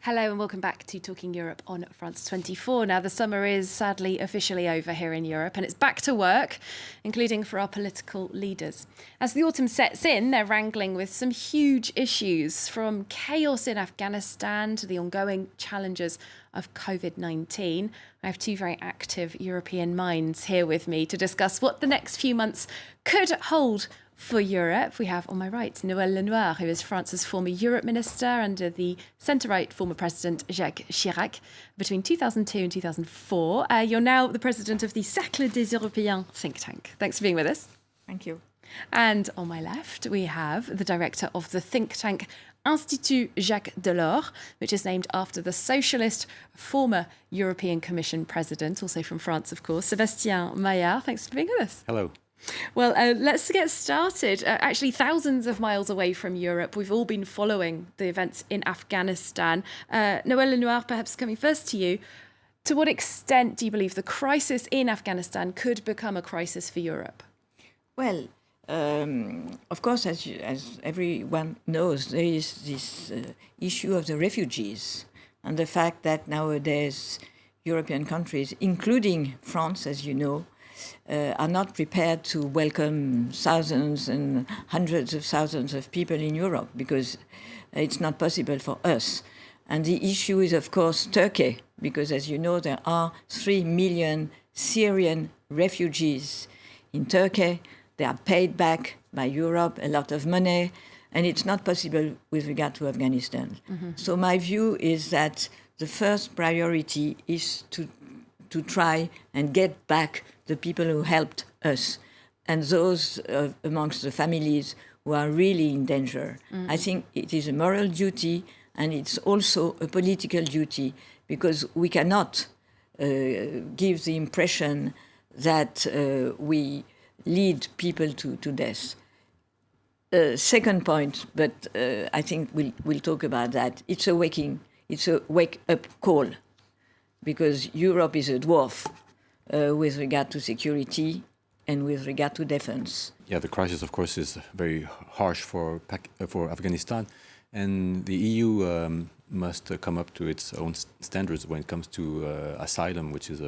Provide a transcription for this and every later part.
Hello and welcome back to Talking Europe on France 24. Now, the summer is sadly officially over here in Europe and it's back to work, including for our political leaders. As the autumn sets in, they're wrangling with some huge issues, from chaos in Afghanistan to the ongoing challenges of Covid-19. I have two very active European minds here with me to discuss what the next few months could hold for Europe. We have on my right Noël Lenoir, who is France's former Europe minister under the centre-right former president Jacques Chirac between 2002 and 2004. You're now the president of the Cercle des Européens think tank. Thanks for being with us. Thank you. And on my left, we have the director of the think tank Institut Jacques Delors, which is named after the socialist former European Commission president, also from France, of course, Sébastien Maillard. Thanks for being with us. Hello. Well, let's get started. Actually, thousands of miles away from Europe, we've all been following the events in Afghanistan. Noël Lenoir, perhaps coming first to you. To what extent do you believe the crisis in Afghanistan could become a crisis for Europe? Well, of course, as everyone knows, there is this issue of the refugees and the fact that nowadays European countries, including France, as you know, are not prepared to welcome thousands and hundreds of thousands of people in Europe because it's not possible for us. And the issue is, of course, Turkey, because, as you know, there are 3 million Syrian refugees in Turkey. They are paid back by Europe, a lot of money, and it's not possible with regard to Afghanistan. Mm-hmm. So my view is that the first priority is to try and get back the people who helped us and those amongst the families who are really in danger. Mm-hmm. I think it is a moral duty and it's also a political duty because we cannot give the impression that we lead people to death. Second point, but I think we'll talk about that. It's a wake-up call, because Europe is a dwarf with regard to security and with regard to defense. Yeah, the crisis, of course, is very harsh for Afghanistan, and the EU must come up to its own standards when it comes to asylum, which is,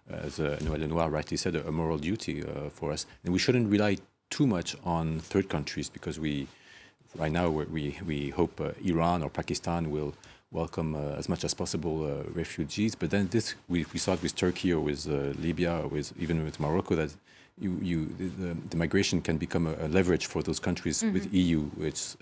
as Noël Lenoir rightly said, a moral duty for us. And we shouldn't rely too much on third countries because right now we hope Iran or Pakistan will welcome as much as possible refugees. But then we saw it with Turkey or with Libya or even with Morocco that the migration can become a leverage for those countries with EU. It's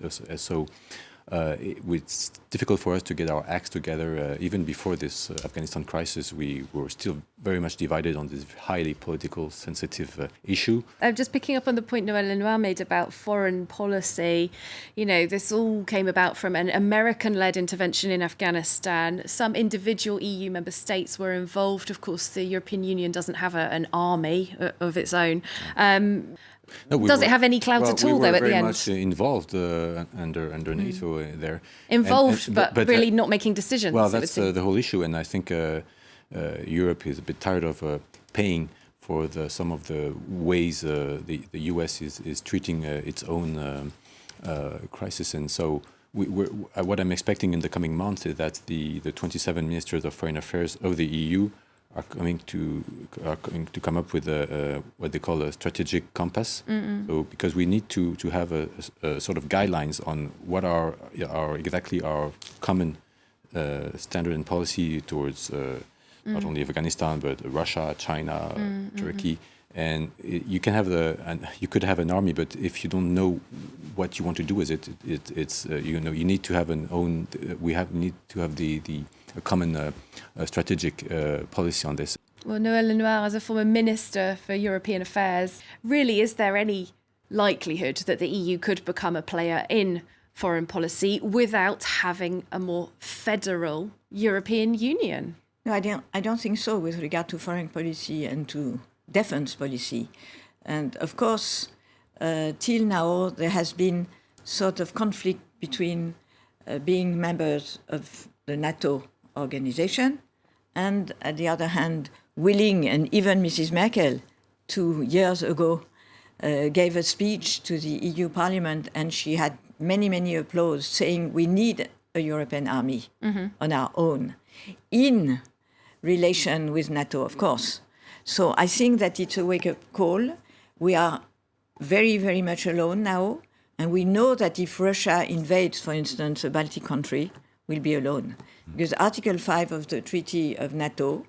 difficult for us to get our acts together. Even before this Afghanistan crisis, we were still very much divided on this highly political, sensitive issue. Just picking up on the point Noël Lenoir made about foreign policy, this all came about from an American-led intervention in Afghanistan. Some individual EU member states were involved. Of course, the European Union doesn't have an army of its own. Does it have any clout at all, though, at the end? We were very much involved under NATO there. Involved, but really not making decisions. Well, that's the whole issue, and I think Europe is a bit tired of paying for some of the ways the US is treating its own crisis. And so what I'm expecting in the coming months is that the 27 ministers of foreign affairs of the EU are going to come up with what they call a strategic compass. Mm-hmm. So because we need to have a sort of guidelines on what are exactly our common standard and policy towards not only Afghanistan but Russia, China, Turkey. And you could have an army, but if you don't know what you want to do with it, you need to have need to have a common strategic policy on this. Well, Noël Lenoir, as a former Minister for European Affairs, really, is there any likelihood that the EU could become a player in foreign policy without having a more federal European Union? No, I don't think so with regard to foreign policy and to defense policy. And of course, till now, there has been sort of conflict between being members of the NATO organization and, at the other hand, willing, and even Mrs. Merkel 2 years ago gave a speech to the EU Parliament, and she had many applause saying we need a European army on our own, in relation with NATO, of course. So I think that it's a wake-up call. We are very, very much alone now, and we know that if Russia invades, for instance, a Baltic country, we'll be alone. Because Article 5 of the Treaty of NATO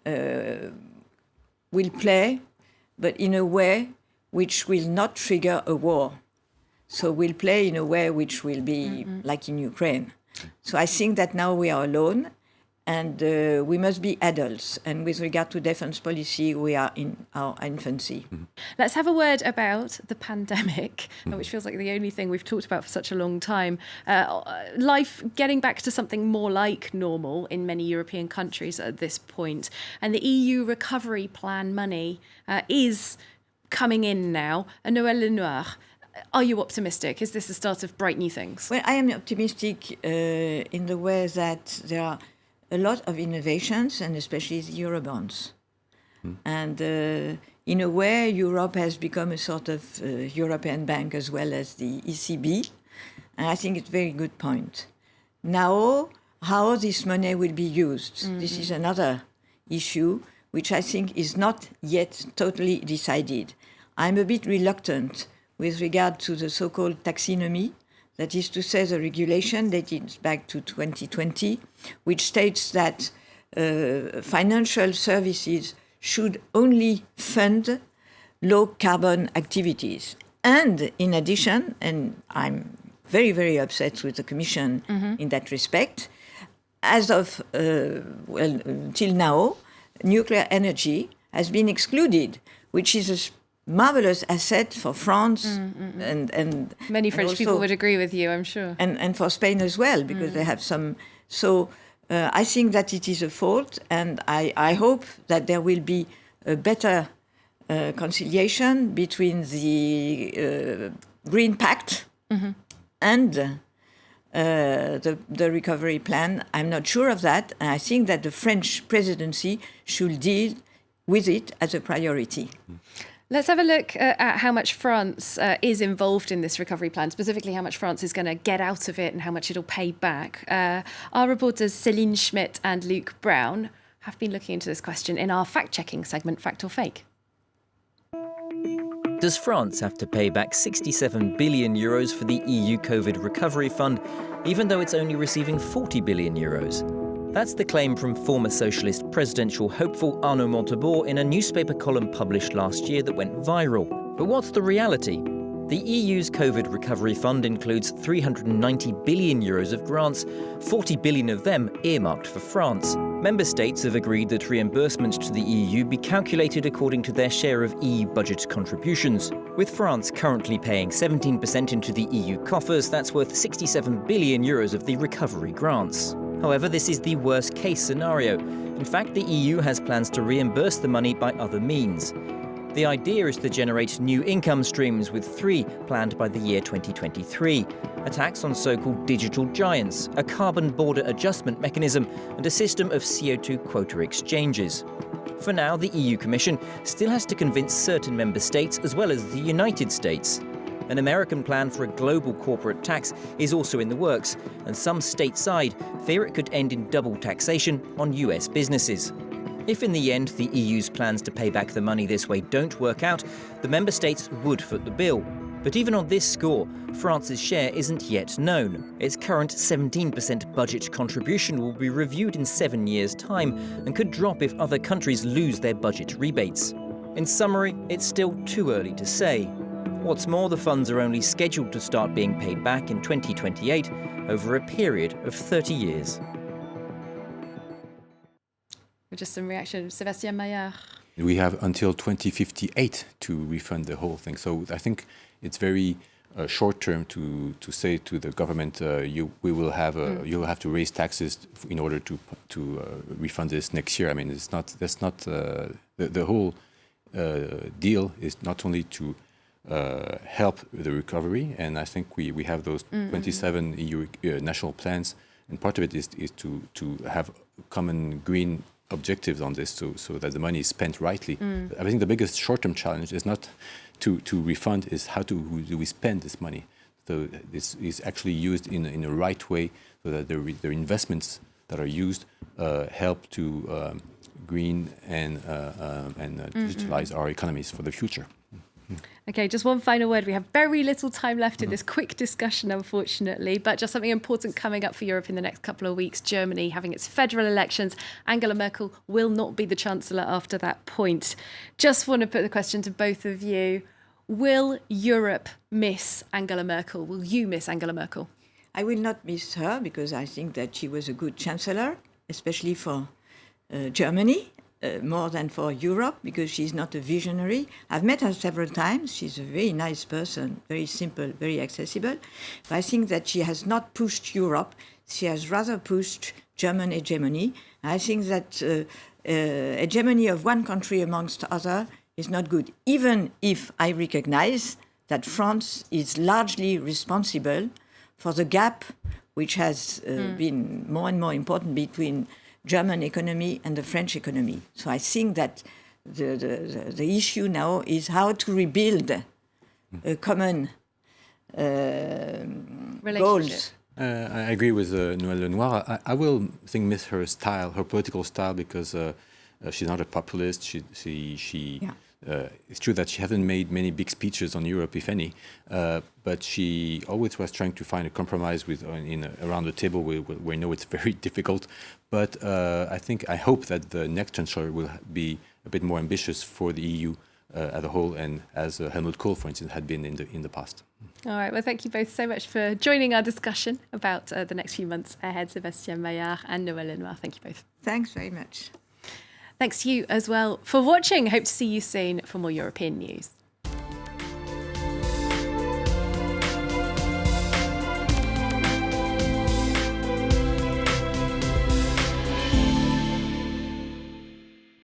will play, but in a way which will not trigger a war. So we'll play in a way which will be like in Ukraine. So I think that now we are alone, and we must be adults. And with regard to defense policy, we are in our infancy. Let's have a word about the pandemic, which feels like the only thing we've talked about for such a long time. Life getting back to something more like normal in many European countries at this point. And the EU recovery plan money is coming in now. Noël Lenoir, are you optimistic? Is this the start of bright new things? Well, I am optimistic in the way that there are a lot of innovations, and especially the Eurobonds. And in a way, Europe has become a sort of European bank as well as the ECB. And I think it's a very good point. Now, how this money will be used, this is another issue which I think is not yet totally decided. I'm a bit reluctant with regard to the so-called taxonomy, that is to say the regulation dated back to 2020, which states that financial services should only fund low-carbon activities. And in addition, and I'm very, very upset with the Commission in that respect, as of, till now, nuclear energy has been excluded, which is a marvelous asset for France and Many French also, people would agree with you, I'm sure. and for Spain as well, because they have some. So I think that it is a fault, and I hope that there will be a better conciliation between the Green Pact and the recovery plan. I'm not sure of that, and I think that the French presidency should deal with it as a priority. Let's have a look at how much France is involved in this recovery plan, specifically how much France is going to get out of it and how much it'll pay back. Our reporters Céline Schmidt and Luke Brown have been looking into this question in our fact-checking segment, Fact or Fake. Does France have to pay back 67 billion euros for the EU COVID recovery fund, even though it's only receiving 40 billion euros? That's the claim from former socialist presidential hopeful Arnaud Montebourg in a newspaper column published last year that went viral. But what's the reality? The EU's COVID recovery fund includes 390 billion euros of grants, 40 billion of them earmarked for France. Member states have agreed that reimbursements to the EU be calculated according to their share of EU budget contributions. With France currently paying 17% into the EU coffers, that's worth 67 billion euros of the recovery grants. However, this is the worst-case scenario. In fact, the EU has plans to reimburse the money by other means. The idea is to generate new income streams, with 3 planned by the year 2023. A tax on so-called digital giants, a carbon border adjustment mechanism, and a system of CO2 quota exchanges. For now, the EU Commission still has to convince certain member states as well as the United States. An American plan for a global corporate tax is also in the works, and some stateside fear it could end in double taxation on US businesses. If in the end the EU's plans to pay back the money this way don't work out, the member states would foot the bill. But even on this score, France's share isn't yet known. Its current 17% budget contribution will be reviewed in 7 years' time and could drop if other countries lose their budget rebates. In summary, it's still too early to say. What's more, the funds are only scheduled to start being paid back in 2028 over a period of 30 years. Just some reaction, Sébastien Maillard. We have until 2058 to refund the whole thing. So I think it's very short term to say to the government, you'll have to raise taxes in order to refund this next year. I mean, that's not the whole deal is not only to help the recovery, and I think we have those 27 EU national plans, and part of it is to have common green objectives on this, so that the money is spent rightly. I think the biggest short-term challenge is not to refund, is how do we spend this money. So this is actually used in a right way, so that the investments that are used help to green and digitalize our economies for the future. Okay, just one final word. We have very little time left in this quick discussion, unfortunately, but just something important coming up for Europe in the next couple of weeks. Germany having its federal elections. Angela Merkel will not be the Chancellor after that point. Just want to put the question to both of you. Will Europe miss Angela Merkel? Will you miss Angela Merkel? I will not miss her because I think that she was a good chancellor, especially for Germany, more than for Europe, because she's not a visionary. I've met her several times. She's a very nice person, very simple, very accessible. But I think that she has not pushed Europe. She has rather pushed German hegemony. I think that hegemony of one country amongst others is not good, even if I recognize that France is largely responsible for the gap which has been more and more important between German economy and the French economy. So I think that the issue now is how to rebuild a common goals. I agree with Noël Lenoir. I will miss her style, her political style, because she's not a populist. It's true that she hasn't made many big speeches on Europe, if any, but she always was trying to find a compromise around the table. We know it's very difficult, but I hope that the next Chancellor will be a bit more ambitious for the EU as a whole, and as Helmut Kohl, for instance, had been in the past. All right. Well, thank you both so much for joining our discussion about the next few months ahead. Sébastien Maillard and Noël Lenoir. Thank you both. Thanks very much. Thanks to you as well for watching. Hope to see you soon for more European news.